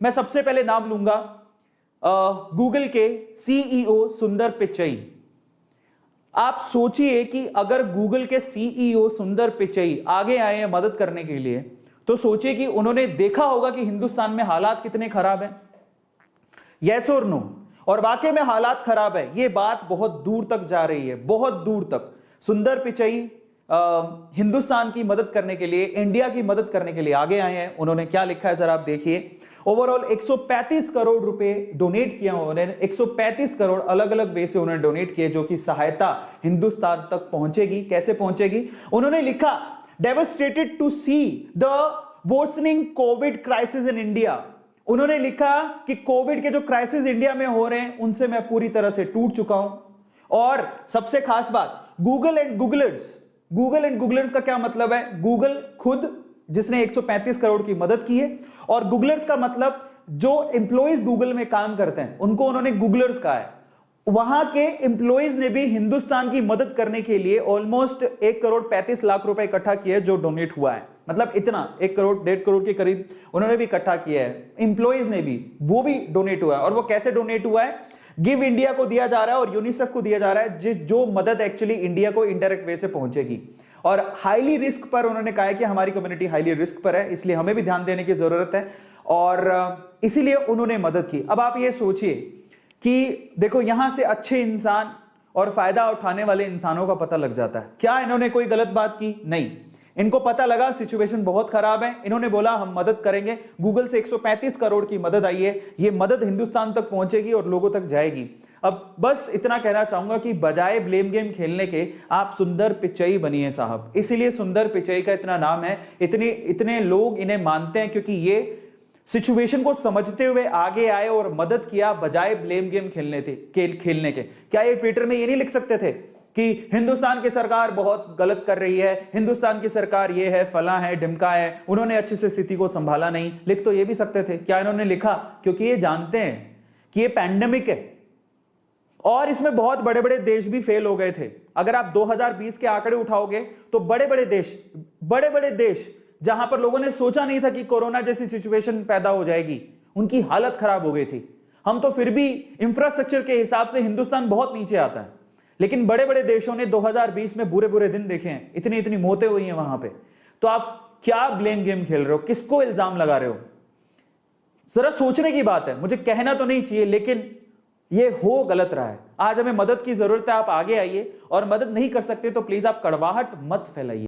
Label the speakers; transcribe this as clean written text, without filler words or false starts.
Speaker 1: मैं सबसे पहले नाम लूंगा गूगल के सीईओ सुंदर पिचई। आप सोचिए कि अगर गूगल के सीईओ सुंदर पिचई आगे आए हैं मदद करने के लिए, तो सोचिए कि उन्होंने देखा होगा कि हिंदुस्तान में हालात कितने खराब हैं। यस और नो? और वाकई में हालात खराब है, यह बात बहुत दूर तक जा रही है, बहुत दूर तक। सुंदर पिचई हिंदुस्तान की मदद करने के लिए, इंडिया की मदद करने के लिए आगे आए हैं। उन्होंने क्या लिखा है जरा आप देखिए। ओवरऑल 135 करोड़ रुपए डोनेट किया उन्होंने, 135 करोड़ अलग अलग वे से उन्होंने डोनेट किए, जो कि सहायता हिंदुस्तान तक पहुंचेगी। कैसे पहुंचेगी? उन्होंने लिखा, devastated to see the worsening Covid crisis in India. उन्होंने लिखा कि कोविड के जो क्राइसिस इंडिया में हो रहे हैं उनसे मैं पूरी तरह से टूट चुका हूं। और सबसे खास बात, गूगल एंड गूगलर्स। गूगल एंड गूगलर्स का क्या मतलब है? गूगल खुद जिसने 135 करोड़ की मदद की है, और गूगलर्स का मतलब जो एम्प्लॉइज गूगल में काम करते हैं उनको उन्होंने गूगलर्स कहा है। वहां के एम्प्लॉइज ने भी हिंदुस्तान की मदद करने के लिए ऑलमोस्ट 1 करोड़ 35 लाख रुपए इकट्ठा किया है, जो डोनेट हुआ है। मतलब इतना 1 करोड़ 1.5 करोड़ के करीब उन्होंने भी इकट्ठा किया है, एम्प्लॉइज ने भी, वो भी डोनेट हुआ है। और वो कैसे डोनेट हुआ है? गिव इंडिया को दिया जा रहा है और यूनिसेफ को दिया जा रहा है, जो मदद एक्चुअली इंडिया को इनडायरेक्ट वे से पहुंचेगी। और हाईली रिस्क पर उन्होंने कहा है कि हमारी कम्युनिटी हाईली रिस्क पर है, इसलिए हमें भी ध्यान देने की जरूरत है, और इसीलिए उन्होंने मदद की। अब आप ये सोचिए कि देखो, यहां से अच्छे इंसान और फायदा उठाने वाले इंसानों का पता लग जाता है। क्या इन्होंने कोई गलत बात की? नहीं। इनको पता लगा सिचुएशन बहुत खराब है, इन्होंने बोला हम मदद करेंगे। गूगल से 135 करोड़ की मदद आई है, ये मदद हिंदुस्तान तक पहुंचेगी और लोगों तक जाएगी। अब बस इतना कहना चाहूंगा कि बजाय ब्लेम गेम खेलने के आप सुंदर पिचई बनिए साहब। इसीलिए सुंदर पिचई का इतना नाम है, इतने लोग इन्हें मानते हैं, क्योंकि ये सिचुएशन को समझते हुए आगे आए और मदद किया बजाय ब्लेम गेम खेलने के। क्या ये ट्विटर में ये नहीं लिख सकते थे कि हिंदुस्तान की सरकार बहुत गलत कर रही है, हिंदुस्तान की सरकार ये है, फला है, ढिमका है, उन्होंने अच्छे से स्थिति को संभाला नहीं? लिख तो ये भी सकते थे। क्या इन्होंने लिखा? क्योंकि ये जानते हैं कि ये पैंडेमिक है और इसमें बहुत बड़े बड़े देश भी फेल हो गए थे। अगर आप 2020 के आंकड़े उठाओगे तो बड़े बड़े देश जहां पर लोगों ने सोचा नहीं था कि कोरोना जैसी सिचुएशन पैदा हो जाएगी, उनकी हालत खराब हो गई थी। हम तो फिर भी इंफ्रास्ट्रक्चर के हिसाब से हिंदुस्तान बहुत नीचे आता है, लेकिन बड़े बड़े देशों ने 2020 में बुरे दिन देखे हैं, इतनी मौतें हुई हैं वहां पे। तो आप क्या ब्लेम गेम खेल रहे हो? किसको इल्जाम लगा रहे हो? जरा सोचने की बात है। मुझे कहना तो नहीं चाहिए, लेकिन ये हो गलत रहा है। आज हमें मदद की जरूरत है, आप आगे आइए, और मदद नहीं कर सकते तो प्लीज आप कड़वाहट मत फैलाइए।